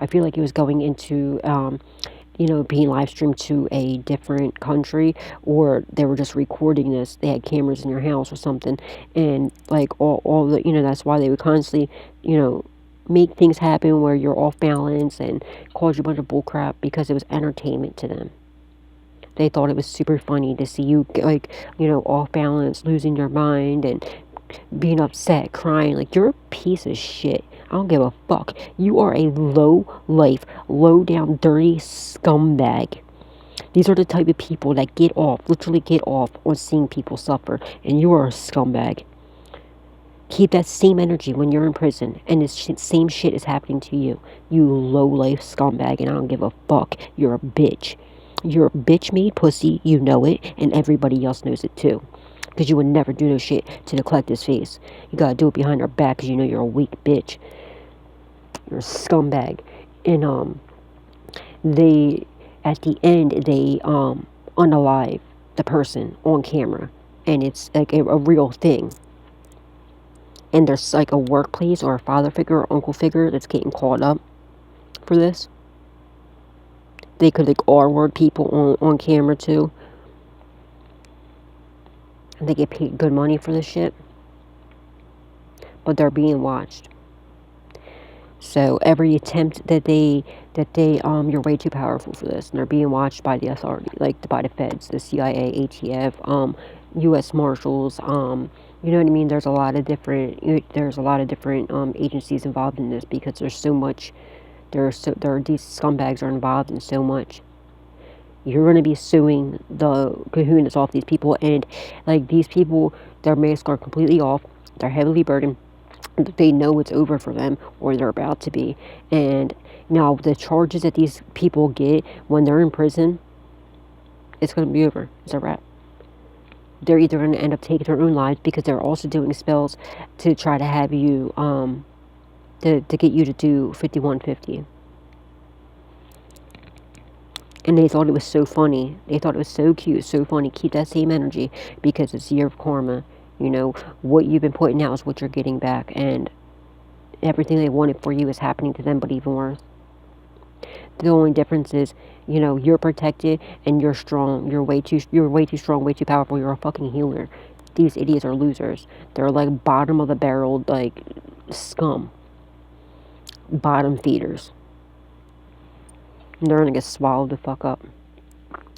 I feel like it was going into, you know, being live streamed to a different country, or they were just recording this. They had cameras in your house or something, and like all the, you know, that's why they would constantly, you know, make things happen where you're off balance and cause you a bunch of bullcrap because it was entertainment to them. They thought it was super funny to see you, like, you know, off balance, losing your mind, and being upset, crying. Like, you're a piece of shit. I don't give a fuck. You are a low life, low down, dirty scumbag. These are the type of people that get off, literally get off on seeing people suffer. And you are a scumbag. Keep that same energy when you're in prison and this same shit is happening to you. You low life scumbag, and I don't give a fuck. You're a bitch. You're a bitch made pussy, you know it, and everybody else knows it too. Because you would never do no shit to the collective's face. You gotta do it behind their back because you know you're a weak bitch. You're a scumbag. And, they, at the end, they, unalive the person on camera. And it's like a real thing. And there's like a workplace or a father figure or uncle figure that's getting caught up for this. They could like R-word people on camera too. And they get paid good money for this shit. But they're being watched. So every attempt that they you're way too powerful for this, and they're being watched by the authority, like by the feds, the CIA, ATF, U.S. Marshals, you know what I mean? There's a lot of different agencies involved in this because there's so much. These scumbags are involved in so much. You're going to be suing the kahunas off these people, and like these people, their masks are completely off. They're heavily burdened. They know it's over for them, or they're about to be. And now the charges that these people get when they're in prison, it's going to be over. It's a wrap. They're either going to end up taking their own lives because they're also doing spells to try to have you, to get you to do 5150. And they thought it was so funny. They thought it was so cute, so funny. Keep that same energy because it's the year of karma. You know, what you've been putting out is what you're getting back. And everything they wanted for you is happening to them, but even worse. The only difference is, you know, you're protected and you're strong. You're way too strong, way too powerful. You're a fucking healer. These idiots are losers. They're like bottom of the barrel, like scum. Bottom feeders. And they're gonna get swallowed the fuck up.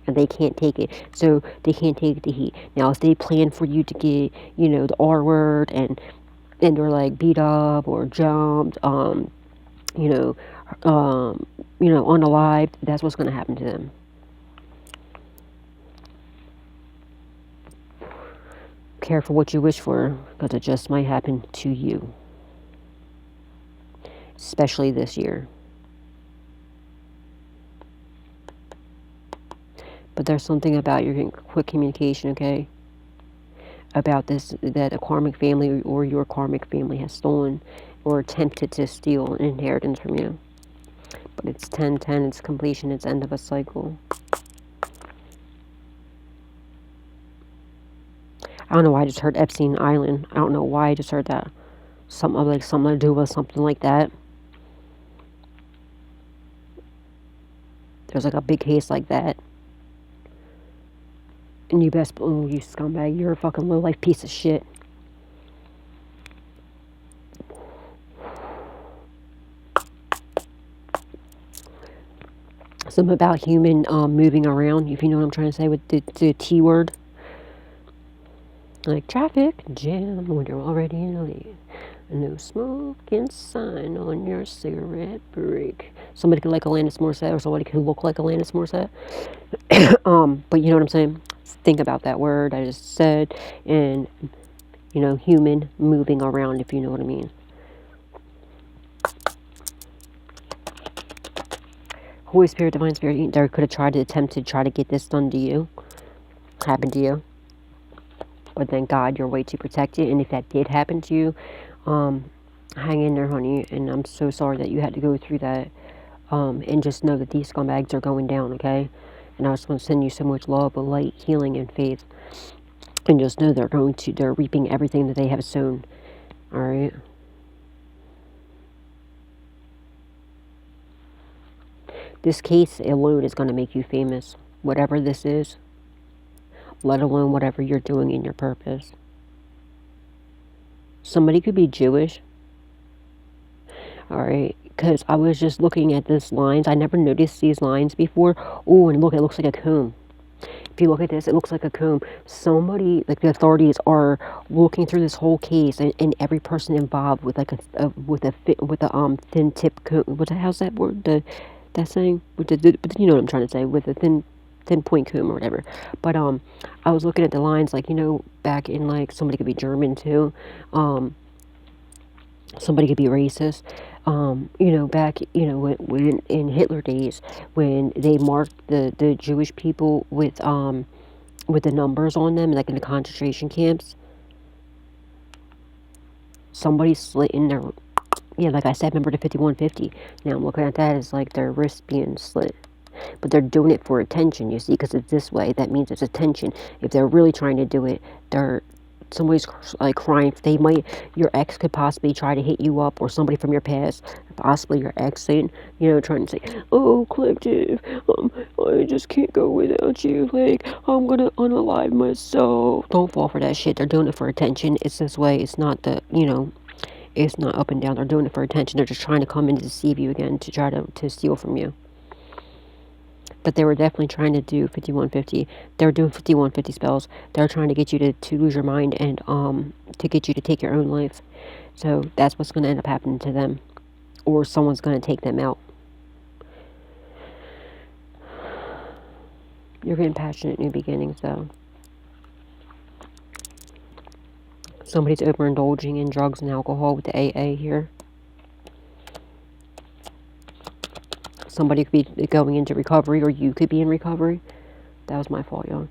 And they can't take it. So they can't take the heat. Now, if they plan for you to get, you know, the R word and they're like beat up or jumped, unalived, that's what's going to happen to them. Careful what you wish for, because it just might happen to you. Especially this year. But there's something about your quick communication, okay? About this, that a karmic family or your karmic family has stolen or attempted to steal an inheritance from you. But it's 10-10, it's completion, it's end of a cycle. I don't know why I just heard Epstein Island. I don't know why I just heard that. Something to do with something like that. There's like a big case like that. And you best, oh, you scumbag, you're a fucking low-life piece of shit. Something about human moving around, if you know what I'm trying to say with the T word. Like traffic jam when you're already in the lead. No smoking sign on your cigarette break. Somebody could like Alanis Morissette, or somebody could look like Alanis Morissette. But you know what I'm saying? Think about that word I just said, and you know, human moving around, if you know what I mean. Holy Spirit, Divine Spirit, they could have tried to attempt to try to get this done to you, happen to you. But thank God you're way too protected, and if that did happen to you, hang in there, honey, and I'm so sorry that you had to go through that, and just know that these scumbags are going down, okay? And I just want to send you so much love, light, healing, and faith. And just know they're reaping everything that they have sown. Alright? This case alone is going to make you famous, whatever this is, let alone whatever you're doing in your purpose. Somebody could be Jewish, alright, because I was just looking at these lines. I never noticed these lines before. Oh, and look, it looks like a comb. If you look at this, it looks like a comb. Somebody, like the authorities, are looking through this whole case, and every person involved with like a thin tip comb. How's that word? That saying? But you know what I'm trying to say, with a thin point comb or whatever. But I was looking at the lines, like, back in, like, somebody could be German too. Somebody could be racist. Back, when in Hitler days, when they marked the Jewish people with the numbers on them, like in the concentration camps, somebody slit in their, yeah, like I said, remember the 5150. Now I'm looking at that as like their wrist being slit. But they're doing it for attention, you see, because it's this way. That means it's attention. If they're really trying to do it, somebody's like crying. Your ex could possibly try to hit you up, or somebody from your past, possibly your ex, saying, trying to say, "Oh, collective, I just can't go without you. Like, I'm gonna unalive myself." Don't fall for that shit. They're doing it for attention. It's this way. It's not it's not up and down. They're doing it for attention. They're just trying to come in to deceive you again, to try to steal from you. But they were definitely trying to do 5150. They were doing 5150 spells. They were trying to get you to lose your mind, and to get you to take your own life. So that's what's going to end up happening to them. Or someone's going to take them out. You're getting passionate new beginnings, though. Somebody's overindulging in drugs and alcohol with the AA here. Somebody could be going into recovery, or you could be in recovery. That was my fault, y'all.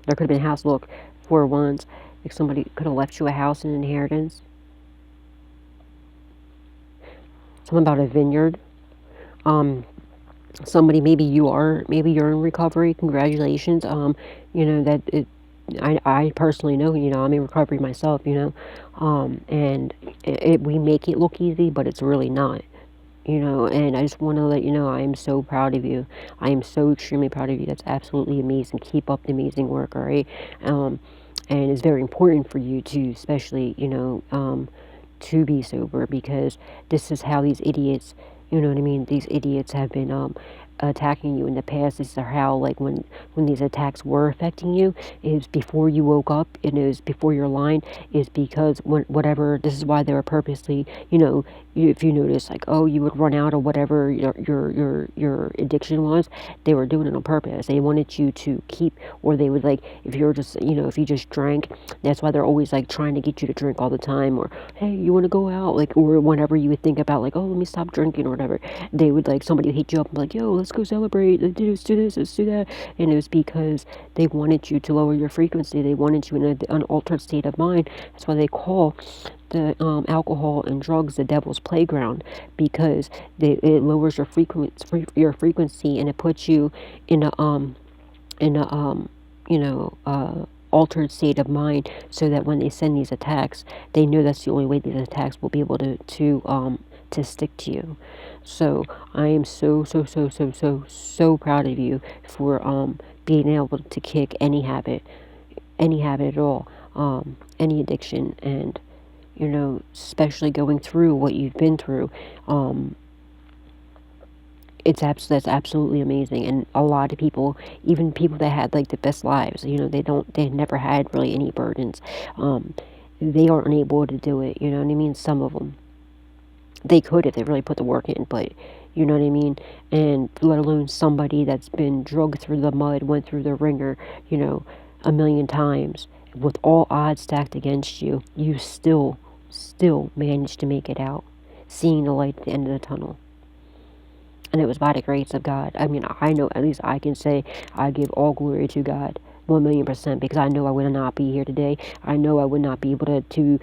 There could have been a house, look, 4 wands. Like somebody could have left you a house and inheritance. Something about a vineyard. Somebody, maybe you're in recovery. Congratulations. I personally know, I'm in recovery myself, and we make it look easy, but it's really not. And I just want to let you know, I am so proud of you. I am so extremely proud of you. That's absolutely amazing. Keep up the amazing work, all right? And it's very important for you to, especially, to be sober, because this is how these idiots, you know what I mean? These idiots have been attacking you in the past. This is how, like, when these attacks were affecting you, is before you woke up, and it was before your line, is because this is why they were purposely, if you notice, like, oh, you would run out of whatever your addiction was, they were doing it on purpose. They wanted you to keep, or they would, like, if you're just, if you just drank, that's why they're always, like, trying to get you to drink all the time, or, hey, you want to go out, like, or whenever you would think about, like, oh, let me stop drinking, or whatever, they would, like, somebody would hit you up and be like, yo, let's go celebrate, let's do this, let's do that. And it was because they wanted you to lower your frequency. They wanted you in an altered state of mind. That's why they call the alcohol and drugs the devil's playground, because it lowers your frequency, and it puts you in a altered state of mind, so that when they send these attacks, they know that's the only way these attacks will be able to stick to you. So I am so proud of you for being able to kick any habit at all, any addiction, and especially going through what you've been through. That's absolutely amazing. And a lot of people, even people that had, like, the best lives, they never had really any burdens, they aren't able to do it, you know what I mean? Some of them, they could if they really put the work in, but you know what I mean? And let alone somebody that's been drugged through the mud, went through the ringer, a million times, with all odds stacked against you, you still managed to make it out, seeing the light at the end of the tunnel. And it was by the grace of God. I mean, I know, at least I can say, I give all glory to God, 1,000,000%, because I know I would not be here today. I know I would not be able to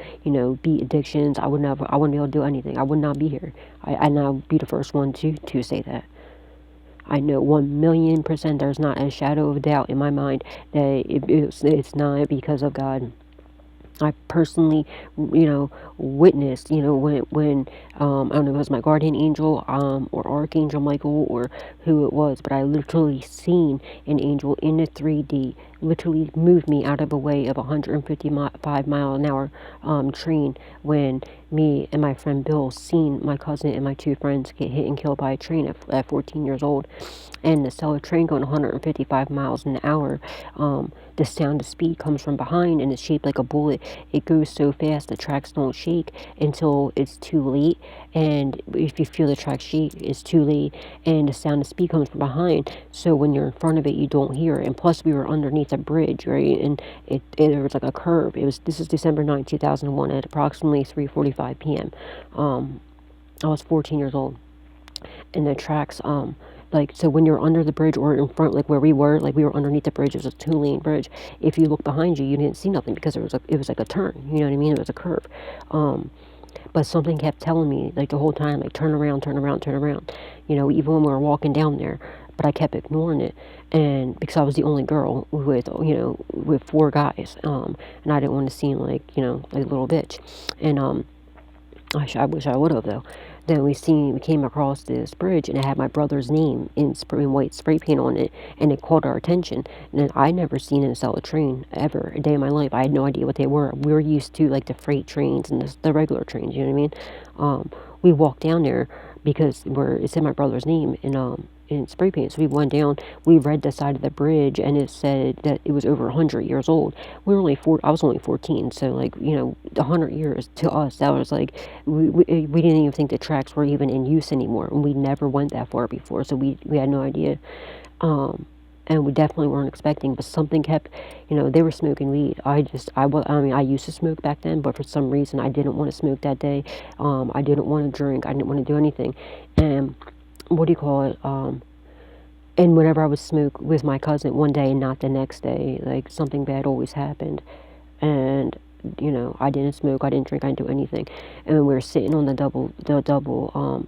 beat addictions. I wouldn't be able to do anything. I would not be here. And I'll be the first one to say that. I know 1,000,000%, there's not a shadow of doubt in my mind that it's not because of God. I personally, witnessed, when I don't know if it was my guardian angel, or Archangel Michael, or who it was, but I literally seen an angel in the 3D literally move me out of a way of a 155-mile-an-hour train when me and my friend Bill seen my cousin and my two friends get hit and killed by a train at 14 years old. And to sell a train going 155 miles an hour, the sound of speed comes from behind and it's shaped like a bullet. It goes so fast the tracks don't shake until it's too late. And if you feel the tracks shake, it's too late. And the sound of speed comes from behind. So when you're in front of it, you don't hear it. And plus, we were underneath a bridge, right? And there was like a curve. This is December 9th, 2001 at approximately 3:45 p.m. I was 14 years old. And the tracks, so when you're under the bridge or in front, like where we were, like we were underneath the bridge, it was a 2-lane bridge. If you look behind you, you didn't see nothing because it was like a turn, you know what I mean? It was a curve. But something kept telling me, like the whole time, like turn around, turn around, turn around, even when we were walking down there. But I kept ignoring it, and because I was the only girl with 4 guys, and I didn't want to seem like like a little bitch. And I wish I would have though. Then we came across this bridge and it had my brother's name in white spray paint on it, and it caught our attention. And I never seen it sell a train ever a day in my life. I had no idea what they were. We were used to like the freight trains and the regular trains. You know what I mean? We walked down there because it said my brother's name in spray paint. So we went down, we read the side of the bridge, and it said that it was over 100 years old. I was only 14, so 100 years to us, that was like, we didn't even think the tracks were even in use anymore, and we never went that far before, so we had no idea. And we definitely weren't expecting, but something kept, they were smoking weed. I used to smoke back then, but for some reason I didn't want to smoke that day. I didn't want to drink. I didn't want to do anything. And what do you call it? And whenever I would smoke with my cousin one day and not the next day, like something bad always happened. And I didn't smoke, I didn't drink, I didn't do anything. And when we were sitting on the double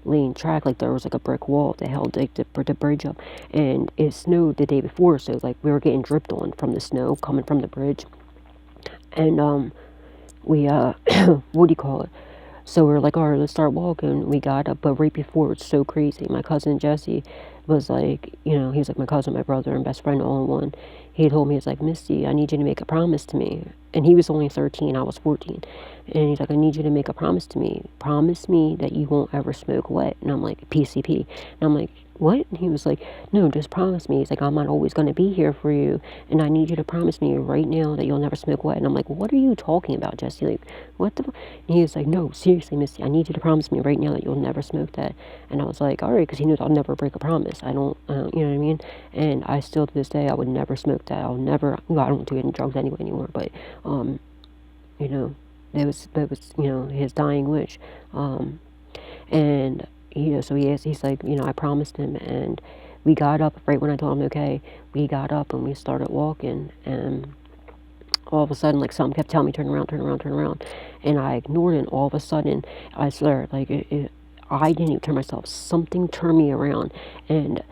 lane track, like there was like a brick wall that held like the bridge up, and it snowed the day before, so like we were getting dripped on from the snow coming from the bridge. And we what do you call it? So we are like, all right, let's start walking. We got up, but right before, it's so crazy. My cousin Jesse was like, he was like my cousin, my brother, and best friend all in one. He told me, he's like, Misty, I need you to make a promise to me. And he was only 13, I was 14. And he's like, I need you to make a promise to me. Promise me that you won't ever smoke wet. And I'm like, PCP. And I'm like, what? And he was like, no, just promise me. He's like, I'm not always going to be here for you, and I need you to promise me right now that you'll never smoke wet. And I'm like, what are you talking about, Jesse? Like, what the? And he was like, no, seriously, Misty, I need you to promise me right now that you'll never smoke that. And I was like, all right, because he knows I'll never break a promise. I don't, you know what I mean? And I still, to this day, I would never smoke that. I'll never, well, I don't do any drugs anyway anymore, but, that was, his dying wish. And so he's like, I promised him, and we got up right when I told him, okay, we got up and we started walking, and all of a sudden, like, something kept telling me, turn around, turn around, turn around, and I ignored it, and all of a sudden, I swear, like, I didn't even turn myself, something turned me around, and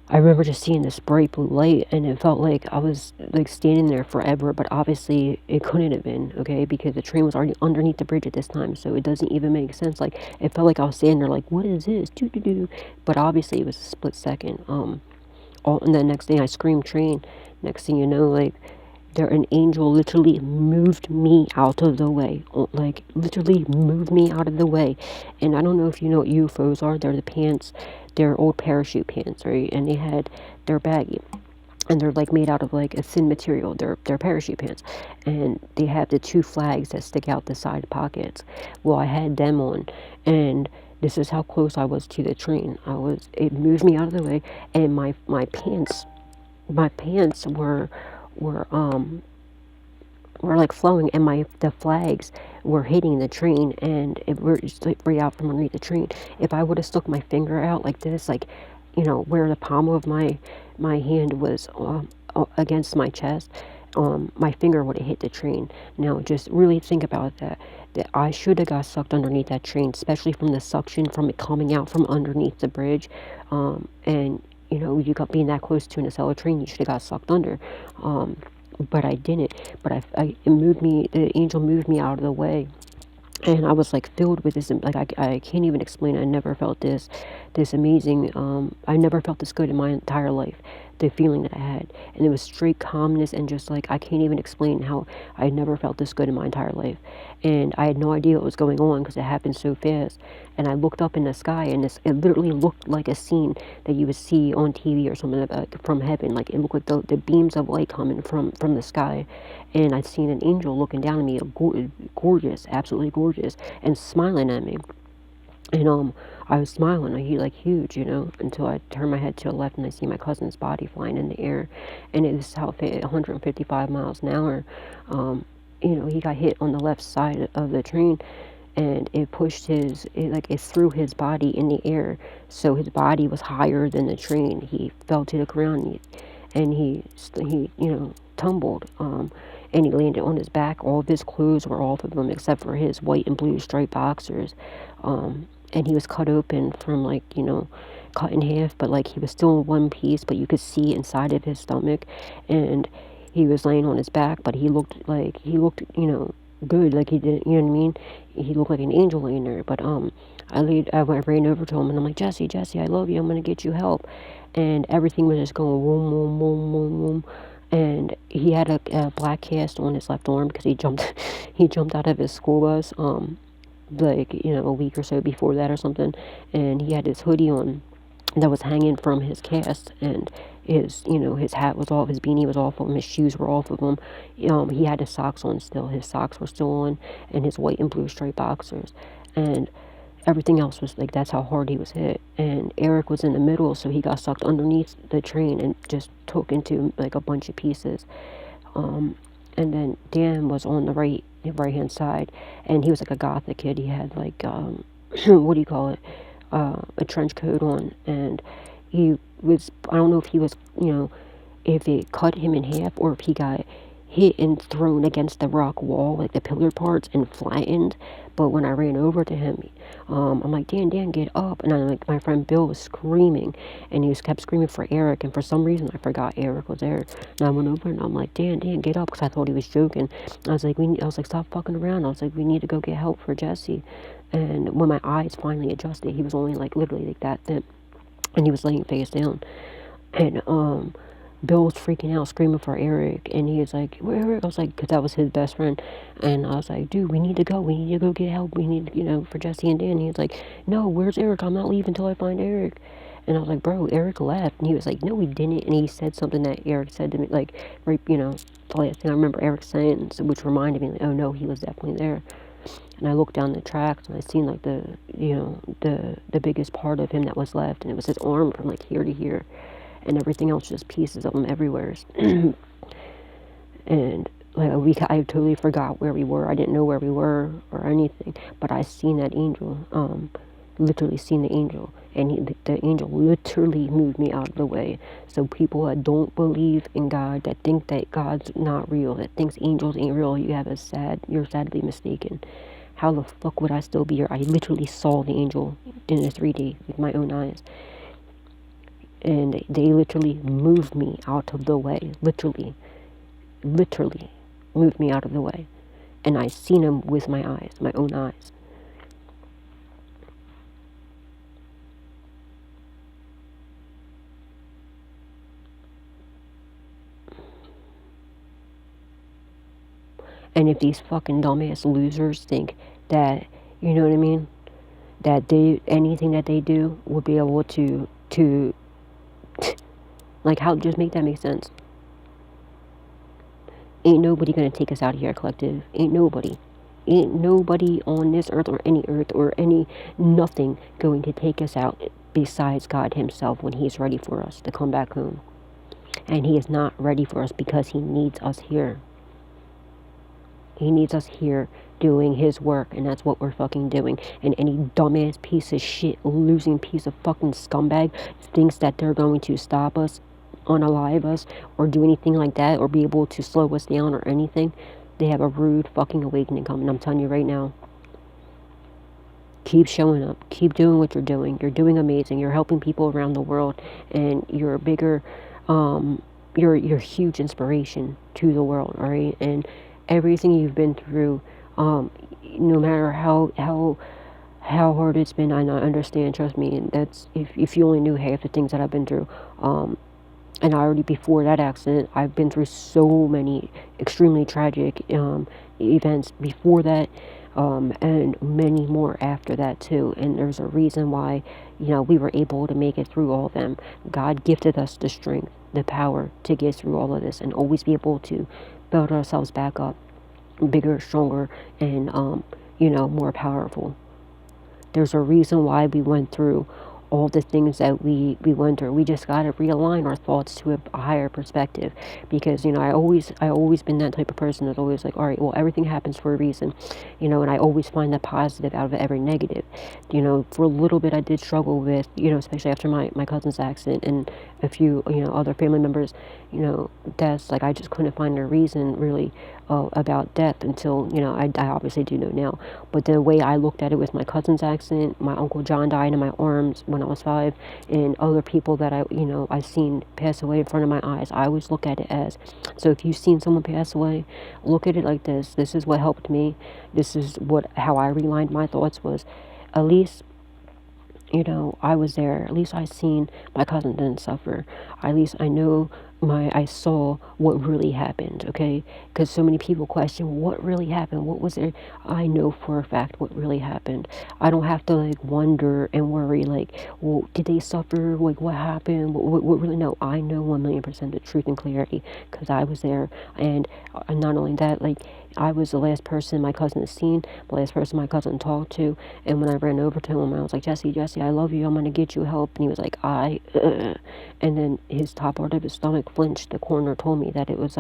I remember just seeing this bright blue light, and it felt like I was like standing there forever, but obviously it couldn't have been, okay, because the train was already underneath the bridge at this time, so it doesn't even make sense. Like, it felt like I was standing there like, what is this? Doo doo doo. But obviously it was a split second. And then next thing I screamed train. Next thing you know, like, an angel literally moved me out of the way. Like, literally moved me out of the way. And I don't know if you know what UFOs are. They're the pants, they're old parachute pants, right? And they're baggy. And they're like made out of like a thin material. They're parachute pants. And they have the 2 flags that stick out the side pockets. Well, I had them on. And this is how close I was to the train. It moved me out of the way. And my pants were like flowing, and the flags were hitting the train, and it were just like right out from underneath the train. If I would have stuck my finger out like this, like, where the palm of my hand was against my chest, my finger would have hit the train. Now, just really think about that I should have got sucked underneath that train, especially from the suction from it coming out from underneath the bridge. And you got being that close to an Acela train, you should have got sucked under. but I didn't. But it moved me. The angel moved me out of the way, and I was like filled with this. Like I can't even explain. I never felt this amazing. I never felt this good in my entire life. The feeling that I had, and it was straight calmness, and just like I can't even explain how I never felt this good in my entire life. And I had no idea what was going on because it happened so fast. And I looked up in the sky, and it literally looked like a scene that you would see on TV or something from heaven. Like it looked like the beams of light coming from the sky, and I'd seen an angel looking down at me, gorgeous, absolutely gorgeous, and smiling at me. And I was smiling, he like huge, until I turned my head to the left and I see my cousin's body flying in the air, and it was how 155 miles an hour. He got hit on the left side of the train, and it pushed it threw his body in the air, so his body was higher than the train. He fell to the ground, and he tumbled. And he landed on his back. All of his clothes were off of him except for his white and blue striped boxers. And he was cut open from cut in half, but like he was still in one piece, but you could see inside of his stomach. And he was laying on his back, but he looked good, like he did, you know what I mean? He looked like an angel laying there. But I ran over to him and I'm like, Jesse, I love you. I'm gonna get you help. And everything was just going boom, boom, boom, boom, boom. And he had a black cast on his left arm because he jumped out of his school bus a week or so before that or something, and he had his hoodie on that was hanging from his cast, and his hat was off, his beanie was off of him, his shoes were off of him. He had his socks on still, his socks were still on, and his white and blue striped boxers, and everything else was like, that's how hard he was hit. And Eric was in the middle, so he got sucked underneath the train and just took into like a bunch of pieces. And then Dan was on the right hand side, and he was like a gothic kid. He had like what do you call it, a trench coat on, and he was, I don't know if he was, if it cut him in half or if he got hit and thrown against the rock wall, like the pillar parts, and flattened. But when I ran over to him, I'm like, Dan, get up. And like, my friend Bill was screaming, and he kept screaming for Eric, and for some reason I forgot Eric was there. And I went over and I'm like, Dan, get up, because I thought he was joking. I was like, stop fucking around. I was like, we need to go get help for Jesse. And when my eyes finally adjusted, he was only like literally like that thin, and he was laying face down. And Bill was freaking out, screaming for Eric, and he was like, where Eric? I was like, because that was his best friend, and I was like, dude, we need to go get help, we need, for Jesse and Dan. He was like, no, where's Eric? I'm not leaving until I find Eric. And I was like, bro, Eric left. And he was like, no, he didn't. And he said something that Eric said to me, like, right, the last thing I remember Eric saying, which reminded me, like, oh no, he was definitely there. And I looked down the tracks, and I seen like the biggest part of him that was left, and it was his arm from like here to here, and everything else just pieces of him everywhere. And like I totally forgot where we were. I didn't know where we were or anything, but I seen that angel, literally seen the angel, and the angel literally moved me out of the way. So people that don't believe in God, that think that God's not real, that thinks angels ain't real, you're sadly mistaken. How the fuck would I still be here? I literally saw the angel in a 3D with my own eyes. And they literally moved me out of the way. Literally moved me out of the way. And I seen him with my eyes, my own eyes. And if these fucking dumbass losers think that, you know what I mean, that anything that they do will be able to like, how, just make that make sense. Ain't nobody gonna take us out of here, collective. Ain't nobody on this earth or any nothing going to take us out besides God himself when he's ready for us to come back home. And he is not ready for us because he needs us here. He needs us here doing his work, and that's what we're fucking doing. And any dumbass piece of shit, losing piece of fucking scumbag thinks that they're going to stop us, unalive us, or do anything like that, or be able to slow us down or anything. They have a rude fucking awakening coming. I'm telling you right now. Keep showing up. Keep doing what you're doing. You're doing amazing. You're helping people around the world, and you're a bigger you're huge inspiration to the world, all right? And everything you've been through, no matter how hard it's been, I understand, trust me. And that's, if you only knew half the things that I've been through. And I already, before that accident, I've been through so many extremely tragic events before that, and many more after that too. And there's a reason why, we were able to make it through all of them. God gifted us the strength, the power to get through all of this and always be able to build ourselves back up bigger, stronger, and more powerful. There's a reason why we went through all the things that we went through. We just got to realign our thoughts to a higher perspective, because I always been that type of person that's always like, all right, well, everything happens for a reason, and I always find the positive out of every negative. For a little bit I did struggle with, especially after my cousin's accident and a few other family members deaths. Like, I just couldn't find a reason really about death until I obviously do know now. But the way I looked at it with my cousin's accident, my Uncle John died in my arms when I was 5, and other people that I seen pass away in front of my eyes, I always look at it as, so if you've seen someone pass away, look at it like this. This is what helped me. This is how I realigned my thoughts was, at least I was there. At least I seen my cousin didn't suffer. At least I saw what really happened, okay? Because so many people question what really happened. What was it? I know for a fact what really happened. I don't have to wonder and worry well, did they suffer? What happened? What really? No, I know 1,000,000% the truth and clarity, because I was there. And not only that, I was the last person my cousin had seen, the last person my cousin talked to. And when I ran over to him, I was like, Jesse, I love you. I'm going to get you help. And he was like, and then his top part of his stomach flinched. The coroner told me that it was,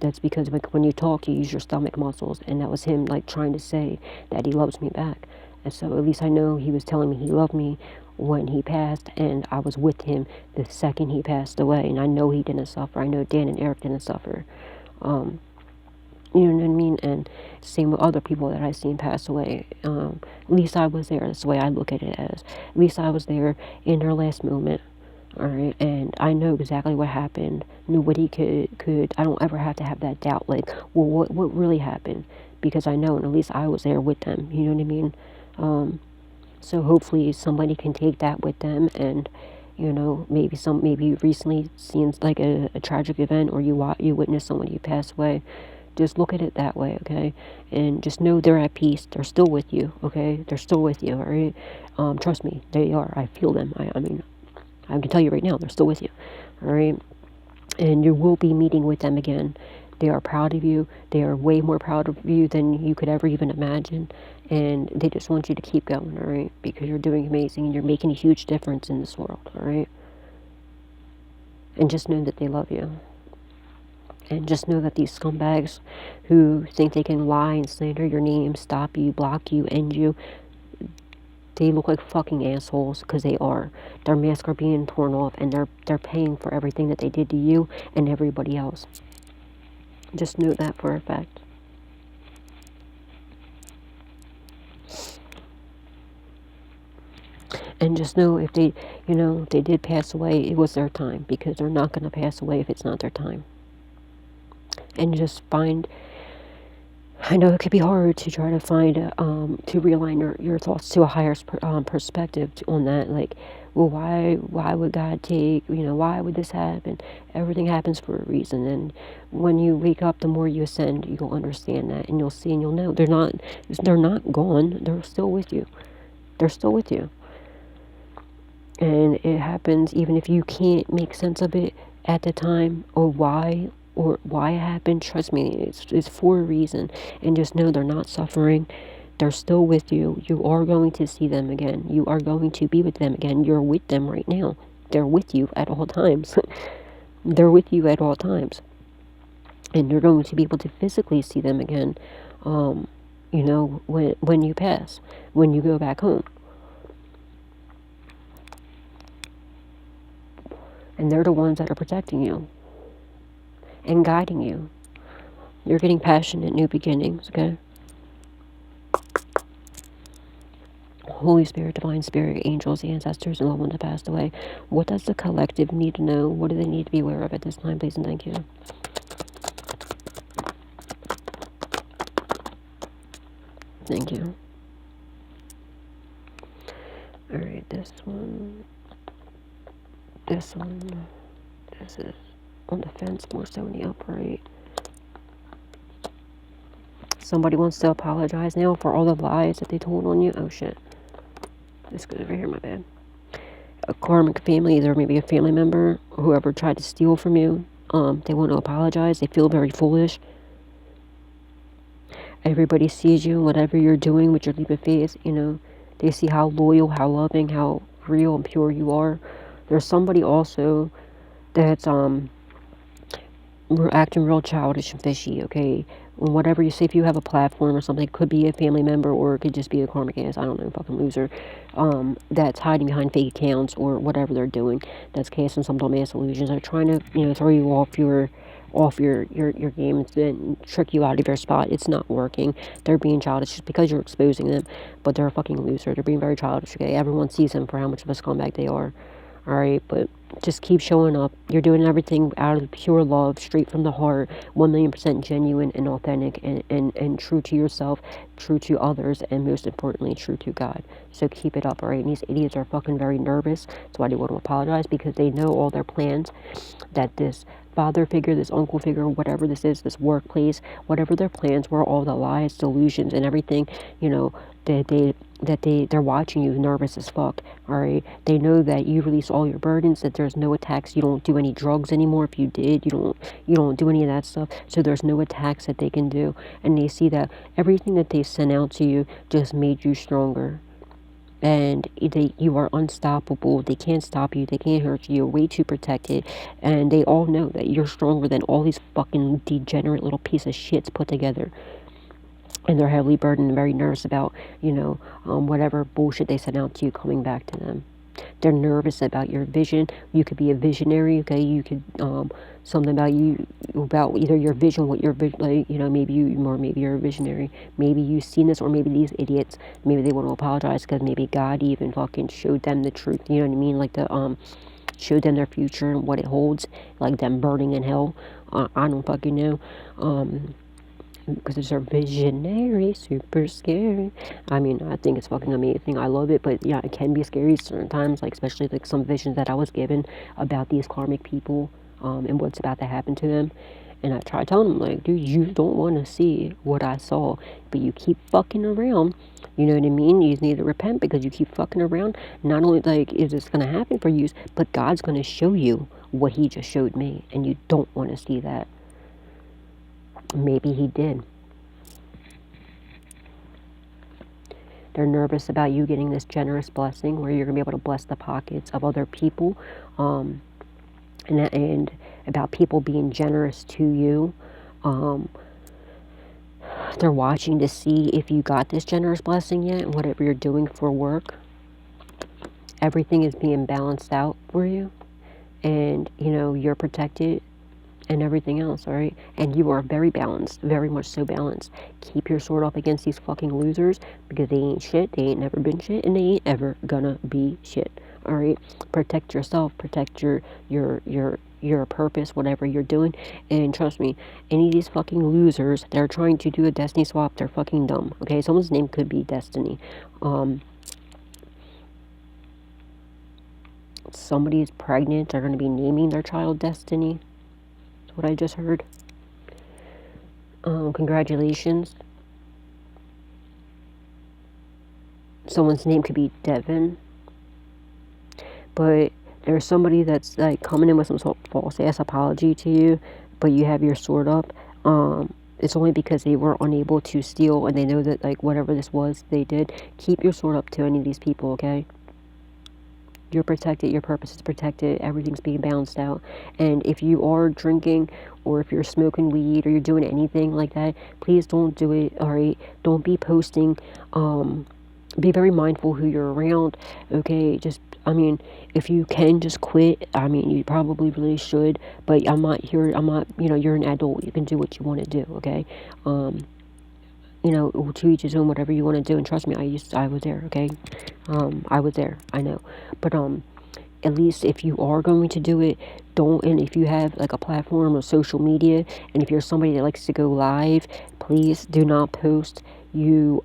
that's because when you talk, you use your stomach muscles. And that was him, trying to say that he loves me back. And so at least I know he was telling me he loved me when he passed, and I was with him the second he passed away. And I know he didn't suffer. I know Dan and Eric didn't suffer. You know what I mean? And same with other people that I've seen pass away. At least I was there. That's the way I look at it as. At least I was there in their last moment. All right, and I know exactly what happened. Nobody could. I don't ever have to have that doubt. Well, what really happened? Because I know, and at least I was there with them. You know what I mean? So hopefully somebody can take that with them, and maybe you recently seen a tragic event, or you witnessed somebody pass away. Just look at it that way, okay? And just know they're at peace. They're still with you, okay? They're still with you, all right? Trust me, they are. I feel them. I mean, I can tell you right now, they're still with you, all right? And you will be meeting with them again. They are proud of you. They are way more proud of you than you could ever even imagine. And they just want you to keep going, all right? Because you're doing amazing and you're making a huge difference in this world, all right? And just know that they love you. And just know that these scumbags who think they can lie and slander your name, stop you, block you, end you, they look like fucking assholes, because they are. Their masks are being torn off, and they're paying for everything that they did to you and everybody else. Just know that for a fact. And just know if they did pass away, it was their time, because they're not going to pass away if it's not their time. And just I know it could be hard to try to find, to realign your thoughts to a higher perspective on that. Well, why would God take, why would this happen? Everything happens for a reason. And when you wake up, the more you ascend, you'll understand that, and you'll see and you'll know they're not gone. They're still with you. They're still with you. And it happens even if you can't make sense of it at the time, or why it happened. Trust me, it's for a reason. And just know they're not suffering. They're still with you. You are going to see them again. You are going to be with them again. You're with them right now. They're with you at all times. They're with you at all times. And you're going to be able to physically see them again, when you pass, when you go back home. And they're the ones that are protecting you and guiding you. You're getting passionate new beginnings, okay? Holy Spirit, Divine Spirit, angels, ancestors, and loved ones that passed away. What does the collective need to know? What do they need to be aware of at this time, please, and thank you. Thank you. Alright, this one. This one. This is on the fence, more so in the upright. Somebody wants to apologize now for all the lies that they told on you. Oh shit. This goes over here, my bad. A karmic family, either maybe a family member, or whoever tried to steal from you. They want to apologize. They feel very foolish. Everybody sees you, whatever you're doing with your leap of faith, you know. They see how loyal, how loving, how real and pure you are. There's somebody also that's acting real childish and fishy, okay? Whatever you say, if you have a platform or something, it could be a family member or it could just be a karmic ass, I don't know, fucking loser, that's hiding behind fake accounts or whatever they're doing, that's casting some dumbass illusions. They're trying to, you know, throw you off your game and trick you out of your spot. It's not working. They're being childish just because you're exposing them, but they're a fucking loser. They're being very childish, okay? Everyone sees them for how much of a scumbag they are. Alright, but just keep showing up. You're doing everything out of pure love, straight from the heart, 1,000,000% genuine and authentic and true to yourself, true to others, and most importantly, true to God. So keep it up, alright? And these idiots are fucking very nervous. That's why they want to apologize, because they know all their plans, that this father figure, this uncle figure, whatever this is, this workplace, whatever their plans were, all the lies, delusions, and everything, you know, they're watching you nervous as fuck, alright? They know that you release all your burdens, that there's no attacks, you don't do any drugs anymore. If you did, you don't do any of that stuff, so there's no attacks that they can do. And they see that everything that they sent out to you just made you stronger. And you are unstoppable. They can't stop you. They can't hurt you. You're way too protected. And they all know that you're stronger than all these fucking degenerate little piece of shits put together. And they're heavily burdened and very nervous about, you know, whatever bullshit they sent out to you coming back to them. They're nervous about your vision. You could be a visionary, okay? You could, something about you, about either your vision, what your vision, like, you know, maybe you're a visionary. Maybe you've seen this, or maybe these idiots, maybe they want to apologize because maybe God even fucking showed them the truth, you know what I mean? Like showed them their future and what it holds, like them burning in hell. I don't fucking know. Because they're visionary, super scary. I mean, I think it's fucking amazing. I love it, but yeah, it can be scary certain times, like especially like some visions that I was given about these karmic people, and what's about to happen to them. And I try telling them, like, dude, you don't want to see what I saw, but you keep fucking around. You know what I mean? You need to repent because you keep fucking around. Not only like is this gonna happen for you, but God's gonna show you what He just showed me, and you don't want to see that. Maybe He did. They're nervous about you getting this generous blessing where you're going to be able to bless the pockets of other people, and about people being generous to you. They're watching to see if you got this generous blessing yet, and whatever you're doing for work. Everything is being balanced out for you, and, you know, you're protected and everything else, alright? And you are very balanced, very much so balanced. Keep your sword up against these fucking losers, because they ain't shit, they ain't never been shit, and they ain't ever gonna be shit, alright? Protect yourself, protect your purpose, whatever you're doing, and trust me, any of these fucking losers that are trying to do a destiny swap, they're fucking dumb, okay? Someone's name could be Destiny. Somebody is pregnant, they're gonna be naming their child Destiny. What I just heard. Congratulations. Someone's name could be Devin. But there's somebody that's like coming in with some sort of false ass apology to you, but you have your sword up. It's only because they were unable to steal, and they know that like whatever this was they did. Keep your sword up to any of these people, okay? You're protected, your purpose is protected, everything's being balanced out. And if you are drinking, or if you're smoking weed, or you're doing anything like that, please don't do it, alright? Don't be posting, be very mindful who you're around, okay? Just, I mean, if you can just quit, I mean, you probably really should, but I'm not, you know, you're an adult, you can do what you want to do, okay? you know, to each his own, whatever you want to do. And trust me, I was there, okay? I was there, I know. But, at least if you are going to do it, don't, and if you have like a platform or social media, and if you're somebody that likes to go live, please do not post you,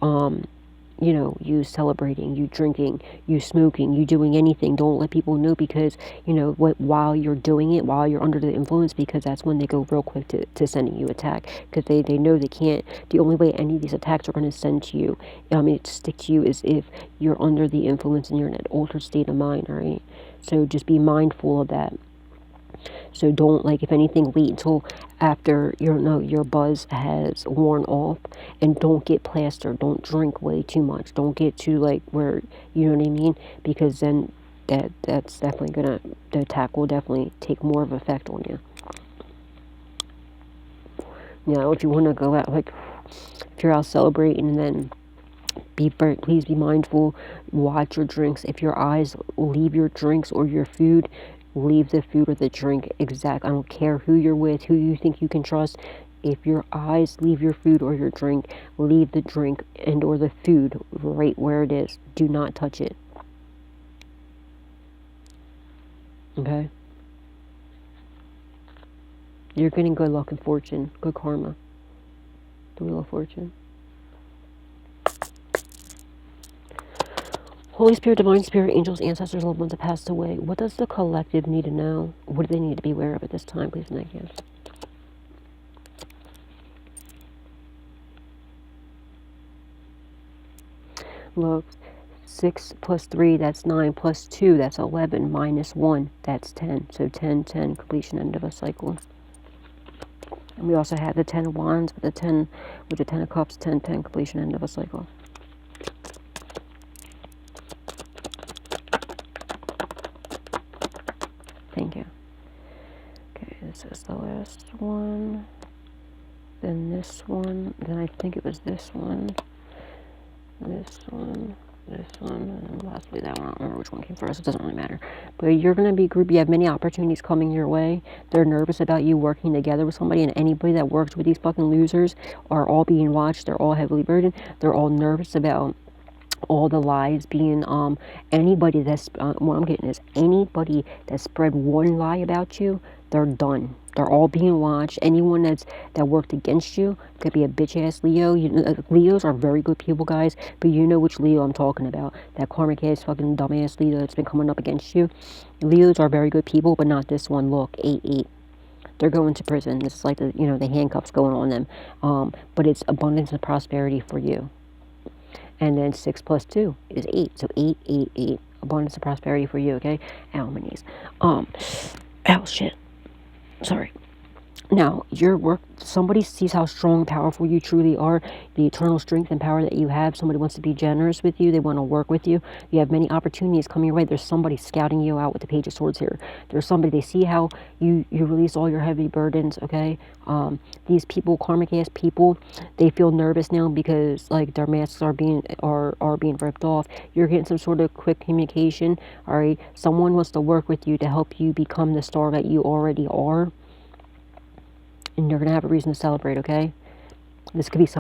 you know, you celebrating, you drinking, you smoking, you doing anything. Don't let people know, because, you know, while you're doing it, while you're under the influence, because that's when they go real quick to sending you attack, because they know they can't, the only way any of these attacks are going to send to you, stick to you, is if you're under the influence and you're in an altered state of mind, alright? So just be mindful of that. So don't, like, if anything, wait until after your buzz has worn off, and don't get plastered. Don't drink way too much. Don't get to, like, where, you know what I mean? Because then that's definitely gonna, the attack will definitely take more of effect on you. Now, if you want to go out, like, if you're out celebrating, and then please be mindful. Watch your drinks. If your eyes leave your drinks or your food, leave the food or the drink. I don't care who you're with, who you think you can trust. If your eyes leave your food or your drink, leave the drink and or the food right where it is. Do not touch it. Okay? You're getting good luck and fortune. Good karma. The Wheel of Fortune. Holy Spirit, Divine Spirit, angels, ancestors, loved ones that passed away. What does the collective need to know? What do they need to be aware of at this time? Please and thank you. Look, 6 plus 3, that's 9, plus 2, that's 11, minus 1, that's 10. So 10, 10, completion, end of a cycle. And we also have the 10 of Wands with the 10 of Cups, 10, 10, completion, end of a cycle. Thank you. Okay, this is the last one. Then this one. Then I think it was this one. This one. This one. And lastly that one. I don't remember which one came first. It doesn't really matter. But you're going to be group. You have many opportunities coming your way. They're nervous about you working together with somebody. And anybody that works with these fucking losers are all being watched. They're all heavily burdened. They're all nervous about all the lies being, anybody that's, what I'm getting is, anybody that spread one lie about you, they're done. They're all being watched. Anyone that worked against you, could be a bitch ass Leo. Leos are very good people, guys, but you know which Leo I'm talking about. That karmic ass fucking dumbass Leo that's been coming up against you. Leos are very good people, but not this one. Look, 8-8. They're going to prison. This is like the handcuffs going on them. But it's abundance and prosperity for you. And then 6 plus 2 is 8. So 8, 8, 8. Abundance and prosperity for you, okay? Ow, my knees. Ow, shit. Sorry. Now, your work, somebody sees how strong and powerful you truly are, the eternal strength and power that you have. Somebody wants to be generous with you. They want to work with you. You have many opportunities coming your way. There's somebody scouting you out with the Page of Swords here. There's somebody, they see how you release all your heavy burdens, okay? These people, karmic ass people, they feel nervous now because, like, their masks are being ripped off. You're getting some sort of quick communication, all right? Someone wants to work with you to help you become the star that you already are. And you're going to have a reason to celebrate, okay? This could be